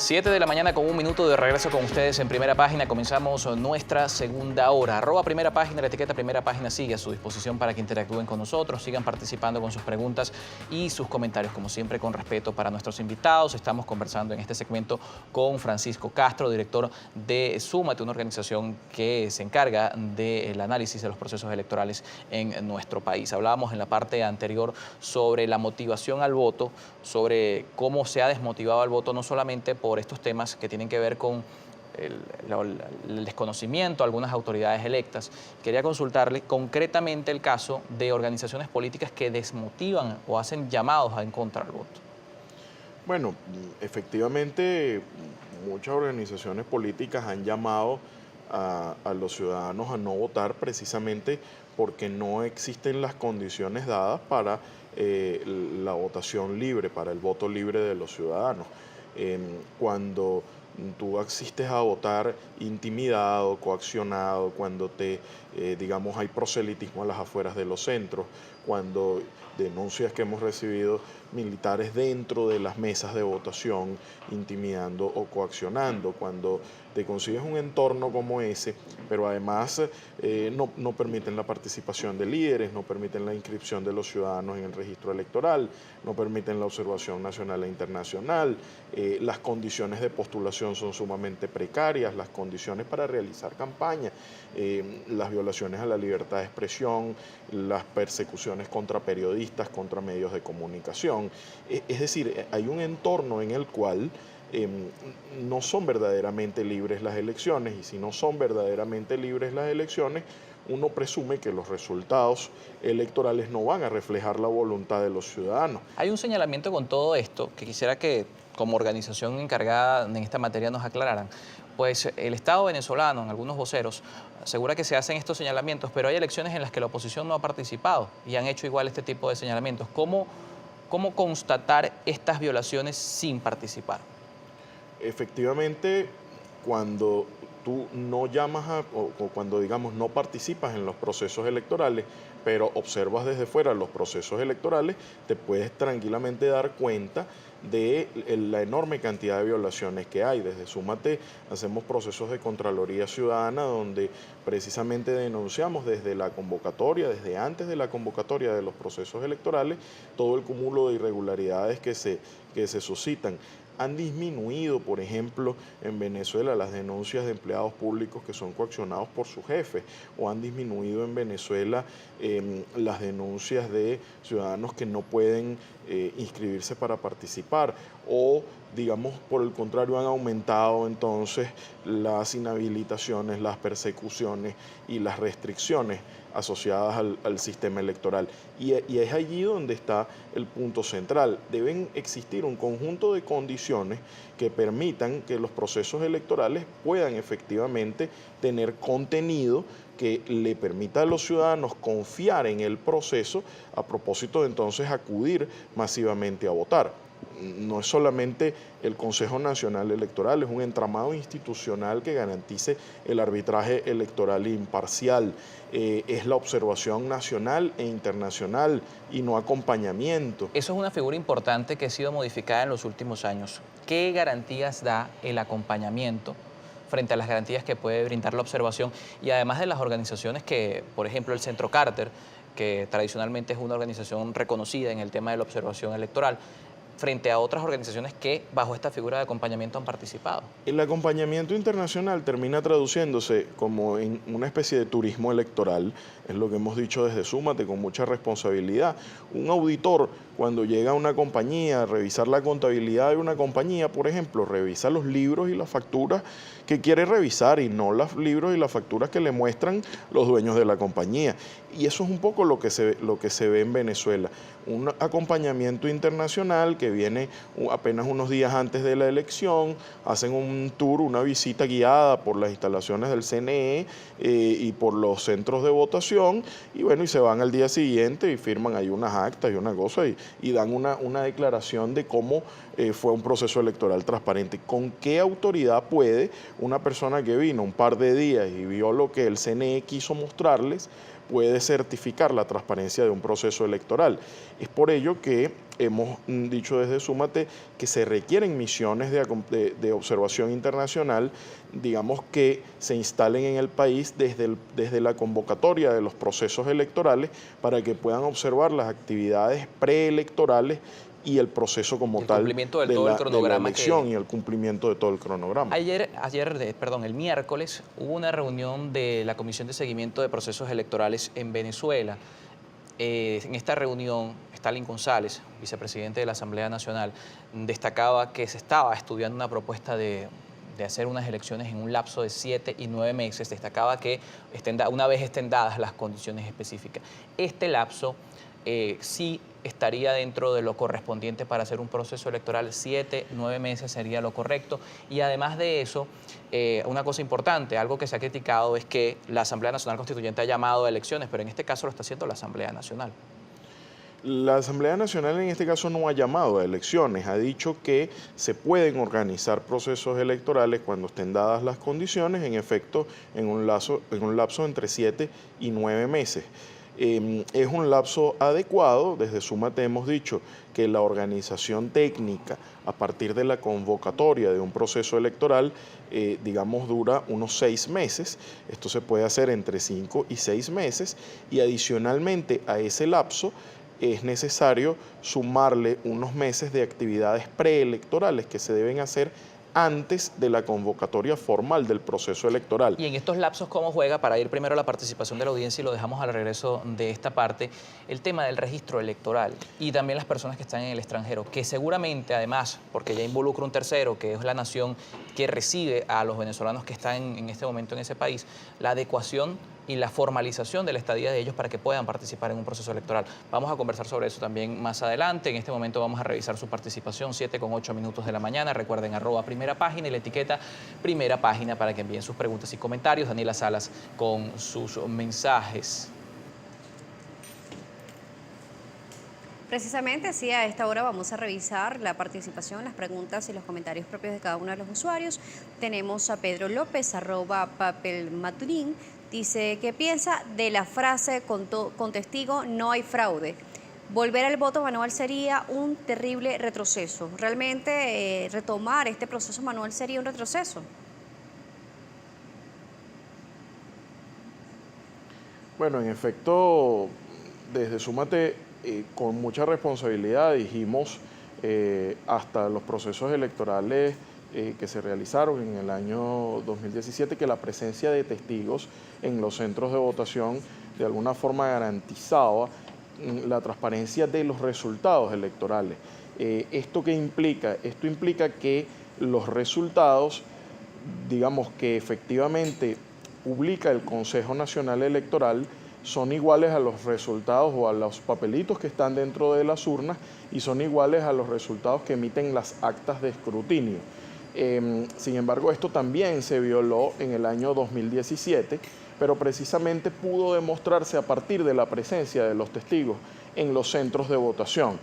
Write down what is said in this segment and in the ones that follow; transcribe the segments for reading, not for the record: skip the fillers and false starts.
7 de la mañana con 1 minuto de regreso con ustedes en Primera Página. Comenzamos nuestra segunda hora. @Primera Página, la etiqueta Primera Página sigue a su disposición para que interactúen con nosotros, sigan participando con sus preguntas y sus comentarios, como siempre con respeto para nuestros invitados. Estamos conversando en este segmento con Francisco Castro, director de Súmate, una organización que se encarga del análisis de los procesos electorales en nuestro país. Hablábamos en la parte anterior sobre la motivación al voto, sobre cómo se ha desmotivado al voto, no solamente por estos temas que tienen que ver con el desconocimiento de algunas autoridades electas. Quería consultarle concretamente el caso de organizaciones políticas que desmotivan o hacen llamados a en contra del voto. Bueno, efectivamente, muchas organizaciones políticas han llamado a los ciudadanos a no votar precisamente porque no existen las condiciones dadas para la votación libre, para el voto libre de los ciudadanos. Cuando tú asistes a votar intimidado, coaccionado, cuando digamos, hay proselitismo a las afueras de los centros, cuando denuncias que hemos recibido militares dentro de las mesas de votación, intimidando o coaccionando, cuando te consigues un entorno como ese, pero además no permiten la participación de líderes, no permiten la inscripción de los ciudadanos en el registro electoral, no permiten la observación nacional e internacional, las condiciones de postulación son sumamente precarias, las condiciones para realizar campaña, las violaciones a la libertad de expresión, las persecuciones contra periodistas, contra medios de comunicación. Es decir, hay un entorno en el cual no son verdaderamente libres las elecciones, y si no son verdaderamente libres las elecciones, uno presume que los resultados electorales no van a reflejar la voluntad de los ciudadanos. Hay un señalamiento con todo esto que quisiera que, como organización encargada en esta materia, nos aclararan. Pues el Estado venezolano, en algunos voceros, asegura que se hacen estos señalamientos, pero hay elecciones en las que la oposición no ha participado y han hecho igual este tipo de señalamientos. ¿Cómo constatar estas violaciones sin participar? Efectivamente, cuando tú no llamas o cuando, digamos, no participas en los procesos electorales, pero observas desde fuera los procesos electorales, te puedes tranquilamente dar cuenta de la enorme cantidad de violaciones que hay. Desde Súmate hacemos procesos de Contraloría Ciudadana donde precisamente denunciamos desde la convocatoria, desde antes de la convocatoria de los procesos electorales, todo el cúmulo de irregularidades que se suscitan. Han disminuido, por ejemplo, en Venezuela las denuncias de empleados públicos que son coaccionados por su jefe, o han disminuido en Venezuela las denuncias de ciudadanos que no pueden inscribirse para participar, o digamos, por el contrario, han aumentado entonces las inhabilitaciones, las persecuciones y las restricciones asociadas al sistema electoral. Y es allí donde está el punto central. Deben existir un conjunto de condiciones que permitan que los procesos electorales puedan efectivamente tener contenido que le permita a los ciudadanos confiar en el proceso, a propósito de entonces acudir masivamente a votar. No es solamente el Consejo Nacional Electoral, es un entramado institucional que garantice el arbitraje electoral imparcial, es la observación nacional e internacional y no acompañamiento. Eso es una figura importante que ha sido modificada en los últimos años. ¿Qué garantías da el acompañamiento frente a las garantías que puede brindar la observación? Y además de las organizaciones que, por ejemplo, el Centro Carter, que tradicionalmente es una organización reconocida en el tema de la observación electoral, frente a otras organizaciones que bajo esta figura de acompañamiento han participado. El acompañamiento internacional termina traduciéndose como en una especie de turismo electoral, es lo que hemos dicho desde Súmate con mucha responsabilidad. Un auditor, cuando llega a una compañía a revisar la contabilidad de una compañía, por ejemplo, revisa los libros y las facturas que quiere revisar y no los libros y las facturas que le muestran los dueños de la compañía. Y eso es un poco lo que se ve en Venezuela. Un acompañamiento internacional que viene apenas unos días antes de la elección, hacen un tour, una visita guiada por las instalaciones del CNE y por los centros de votación, y bueno, y se van al día siguiente y firman ahí unas actas y una cosa y dan una declaración de cómo fue un proceso electoral transparente. ¿Con qué autoridad puede una persona que vino un par de días y vio lo que el CNE quiso mostrarles puede certificar la transparencia de un proceso electoral. Es por ello que hemos dicho desde Súmate que se requieren misiones de observación internacional, digamos, que se instalen en el país desde la convocatoria de los procesos electorales para que puedan observar las actividades preelectorales y el proceso como tal cumplimiento de todo el la cronograma elección y el cumplimiento de todo el cronograma. El miércoles hubo una reunión de la Comisión de Seguimiento de Procesos Electorales en Venezuela. En esta reunión, Stalin González, vicepresidente de la Asamblea Nacional, destacaba que se estaba estudiando una propuesta de hacer unas elecciones en un lapso de 7 y 9 meses. Destacaba que una vez estén dadas las condiciones específicas. Este lapso sí estaría dentro de lo correspondiente para hacer un proceso electoral. 7, 9 meses sería lo correcto. Y además de eso, una cosa importante, algo que se ha criticado es que la Asamblea Nacional Constituyente ha llamado a elecciones, pero en este caso lo está haciendo la Asamblea Nacional. La Asamblea Nacional en este caso no ha llamado a elecciones, ha dicho que se pueden organizar procesos electorales cuando estén dadas las condiciones, en efecto, en un lapso entre 7 y 9 meses. Es un lapso adecuado. Desde Súmate hemos dicho que la organización técnica a partir de la convocatoria de un proceso electoral, digamos, dura unos 6 meses. Esto se puede hacer entre 5 y 6 meses y adicionalmente a ese lapso es necesario sumarle unos meses de actividades preelectorales que se deben hacer antes de la convocatoria formal del proceso electoral. Y en estos lapsos, ¿cómo juega, para ir primero a la participación de la audiencia y lo dejamos al regreso de esta parte, el tema del registro electoral y también las personas que están en el extranjero, que seguramente además, porque ya involucra un tercero, que es la nación que recibe a los venezolanos que están en este momento en ese país, la adecuación y la formalización de la estadía de ellos para que puedan participar en un proceso electoral? Vamos a conversar sobre eso también más adelante. En este momento vamos a revisar su participación, 7:08 de la mañana. Recuerden, @primera página y la etiqueta Primera Página para que envíen sus preguntas y comentarios. Daniela Salas con sus mensajes. Precisamente, sí, a esta hora vamos a revisar la participación, las preguntas y los comentarios propios de cada uno de los usuarios. Tenemos a Pedro López, @papelmaturín, dice, ¿qué piensa de la frase con testigo no hay fraude? Volver al voto manual sería un terrible retroceso. ¿Realmente retomar este proceso manual sería un retroceso? Bueno, en efecto, desde Súmate, con mucha responsabilidad dijimos hasta los procesos electorales que se realizaron en el año 2017 que la presencia de testigos en los centros de votación de alguna forma garantizaba la transparencia de los resultados electorales. ¿Esto qué implica? Esto implica que los resultados, digamos, que efectivamente publica el Consejo Nacional Electoral son iguales a los resultados o a los papelitos que están dentro de las urnas y son iguales a los resultados que emiten las actas de escrutinio. Sin embargo, esto también se violó en el año 2017, pero precisamente pudo demostrarse a partir de la presencia de los testigos en los centros de votación.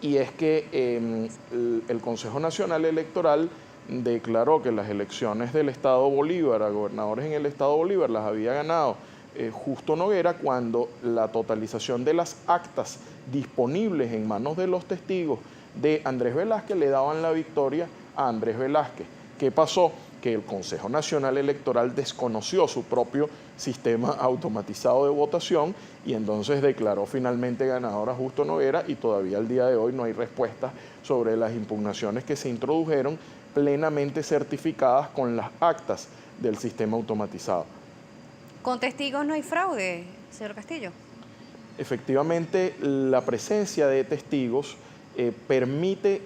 Y es que el Consejo Nacional Electoral declaró que las elecciones del Estado Bolívar, a gobernadores en el Estado Bolívar, las había ganado Justo Noguera cuando la totalización de las actas disponibles en manos de los testigos de Andrés Velázquez le daban la victoria a Andrés Velázquez. ¿Qué pasó? Que el Consejo Nacional Electoral desconoció su propio sistema automatizado de votación y entonces declaró finalmente ganador a Justo Noguera y todavía al día de hoy no hay respuesta sobre las impugnaciones que se introdujeron plenamente certificadas con las actas del sistema automatizado. ¿Con testigos no hay fraude, señor Castillo? Efectivamente, la presencia de testigos permite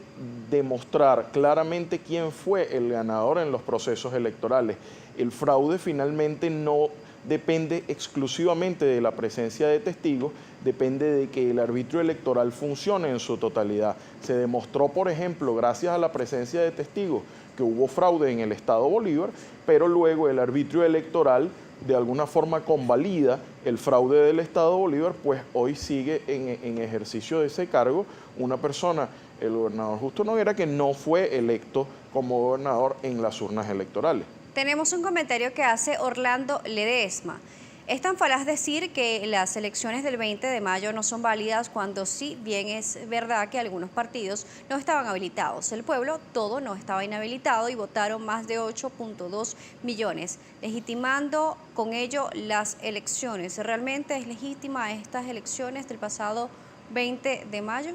demostrar claramente quién fue el ganador en los procesos electorales. El fraude finalmente no depende exclusivamente de la presencia de testigos, depende de que el arbitrio electoral funcione en su totalidad. Se demostró, por ejemplo, gracias a la presencia de testigos, que hubo fraude en el Estado Bolívar, pero luego el arbitrio electoral de alguna forma convalida el fraude del Estado Bolívar, pues hoy sigue en ejercicio de ese cargo una persona, el gobernador Justo Noguera, que no fue electo como gobernador en las urnas electorales. Tenemos un comentario que hace Orlando Ledesma. Es tan falaz decir que las elecciones del 20 de mayo no son válidas cuando sí bien es verdad que algunos partidos no estaban habilitados. El pueblo todo no estaba inhabilitado y votaron más de 8.2 millones, legitimando con ello las elecciones. ¿Realmente es legítima estas elecciones del pasado 20 de mayo?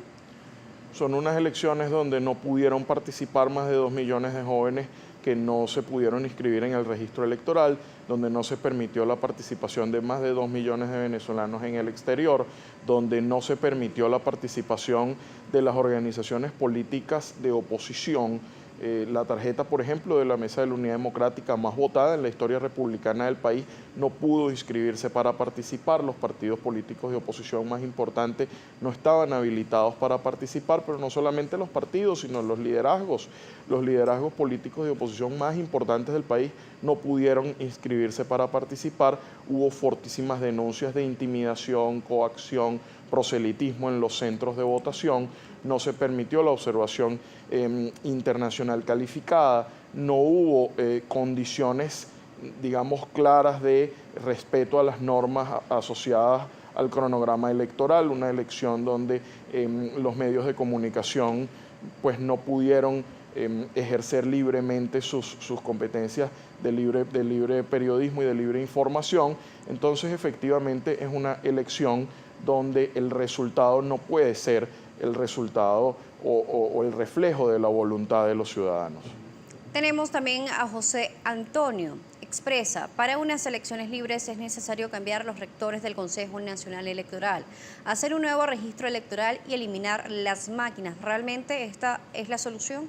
Son unas elecciones donde no pudieron participar más de 2 millones de jóvenes que no se pudieron inscribir en el registro electoral, donde no se permitió la participación de más de 2 millones de venezolanos en el exterior, donde no se permitió la participación de las organizaciones políticas de oposición. La tarjeta, por ejemplo, de la Mesa de la Unidad Democrática más votada en la historia republicana del país no pudo inscribirse para participar. Los partidos políticos de oposición más importantes no estaban habilitados para participar, pero no solamente los partidos, sino los liderazgos políticos de oposición más importantes del país no pudieron inscribirse para participar. Hubo fortísimas denuncias de intimidación, coacción, proselitismo en los centros de votación, no se permitió la observación internacional calificada, no hubo condiciones, digamos, claras de respeto a las normas asociadas al cronograma electoral, una elección donde los medios de comunicación pues no pudieron ejercer libremente sus competencias de libre periodismo y de libre información. Entonces, efectivamente, es una elección donde el resultado no puede ser el resultado o el reflejo de la voluntad de los ciudadanos. Tenemos también a José Antonio. Expresa, para unas elecciones libres es necesario cambiar los rectores del Consejo Nacional Electoral, hacer un nuevo registro electoral y eliminar las máquinas. ¿Realmente esta es la solución?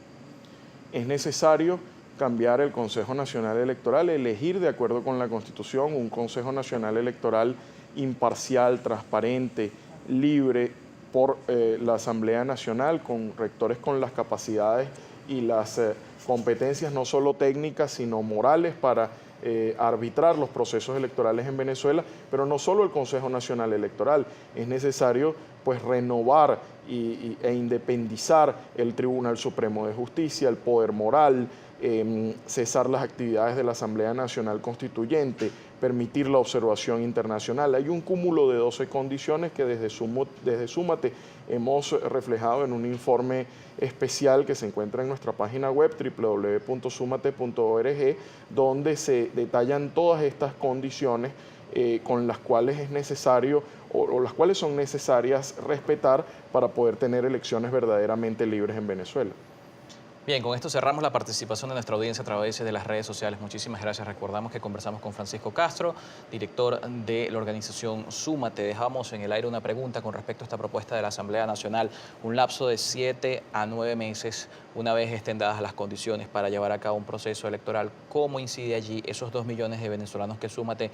Es necesario cambiar el Consejo Nacional Electoral, elegir de acuerdo con la Constitución un Consejo Nacional Electoral imparcial, transparente, libre por la Asamblea Nacional, con rectores con las capacidades y las competencias no solo técnicas, sino morales para arbitrar los procesos electorales en Venezuela, pero no solo el Consejo Nacional Electoral, es necesario pues renovar e independizar el Tribunal Supremo de Justicia, el poder moral, cesar las actividades de la Asamblea Nacional Constituyente, permitir la observación internacional. Hay un cúmulo de 12 condiciones que desde Súmate hemos reflejado en un informe especial que se encuentra en nuestra página web www.sumate.org, donde se detallan todas estas condiciones con las cuales es necesario o las cuales son necesarias respetar para poder tener elecciones verdaderamente libres en Venezuela. Bien, con esto cerramos la participación de nuestra audiencia a través de las redes sociales. Muchísimas gracias. Recordamos que conversamos con Francisco Castro, director de la organización Súmate. Dejamos en el aire una pregunta con respecto a esta propuesta de la Asamblea Nacional. Un lapso de 7 a 9 meses, una vez estén dadas las condiciones para llevar a cabo un proceso electoral. ¿Cómo incide allí esos 2 millones de venezolanos que Súmate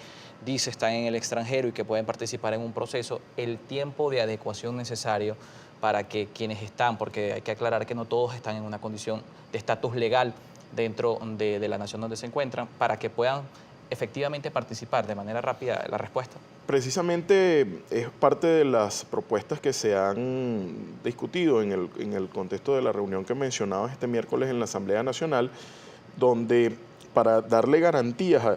dice están en el extranjero y que pueden participar en un proceso? El tiempo de adecuación necesario para que quienes están, porque hay que aclarar que no todos están en una condición de estatus legal dentro de la nación donde se encuentran, para que puedan efectivamente participar de manera rápida. La respuesta. Precisamente es parte de las propuestas que se han discutido en el contexto de la reunión que mencionaba este miércoles en la Asamblea Nacional, donde para darle garantías a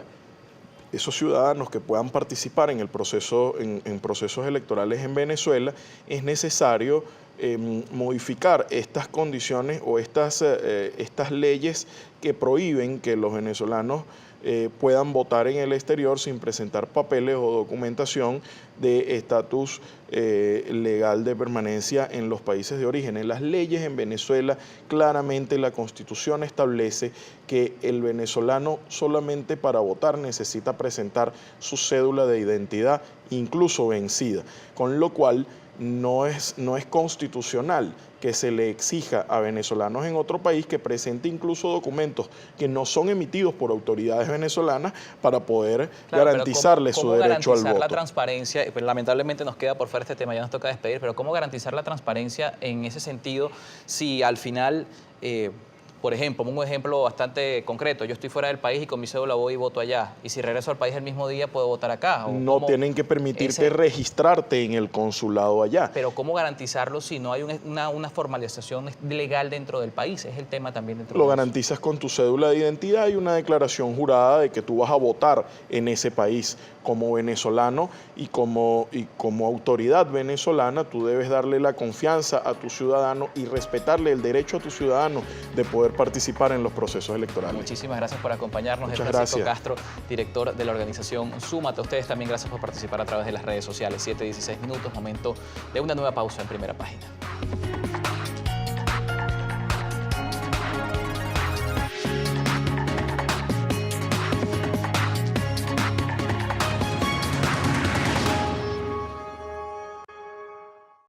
esos ciudadanos que puedan participar en el proceso, en procesos electorales en Venezuela, es necesario modificar estas condiciones o estas leyes que prohíben que los venezolanos puedan votar en el exterior sin presentar papeles o documentación de estatus legal de permanencia en los países de origen. En las leyes en Venezuela, claramente la Constitución establece que el venezolano solamente para votar necesita presentar su cédula de identidad, incluso vencida, con lo cual no es constitucional que se le exija a venezolanos en otro país que presente incluso documentos que no son emitidos por autoridades venezolanas para poder garantizarles su derecho al voto. ¿Cómo garantizar la transparencia? Pues, lamentablemente nos queda por fuera este tema, ya nos toca despedir, pero ¿cómo garantizar la transparencia en ese sentido si al final Por ejemplo, un ejemplo bastante concreto, yo estoy fuera del país y con mi cédula voy y voto allá, y si regreso al país el mismo día puedo votar acá. ¿O No cómo? tienen que permitirte registrarte en el consulado allá. Pero ¿cómo garantizarlo si no hay una formalización legal dentro del país? Es el tema también dentro Lo de eso. garantizas con tu cédula de identidad y una declaración jurada de que tú vas a votar en ese país como venezolano y como autoridad venezolana. Tú debes darle la confianza a tu ciudadano y respetarle el derecho a tu ciudadano de poder participar en los procesos electorales. Muchísimas gracias por acompañarnos. Muchas Es Francisco gracias. Castro, director de la organización Súmate. A ustedes también gracias por participar a través de las redes sociales. 7:16 minutos, momento de una nueva pausa en Primera Página.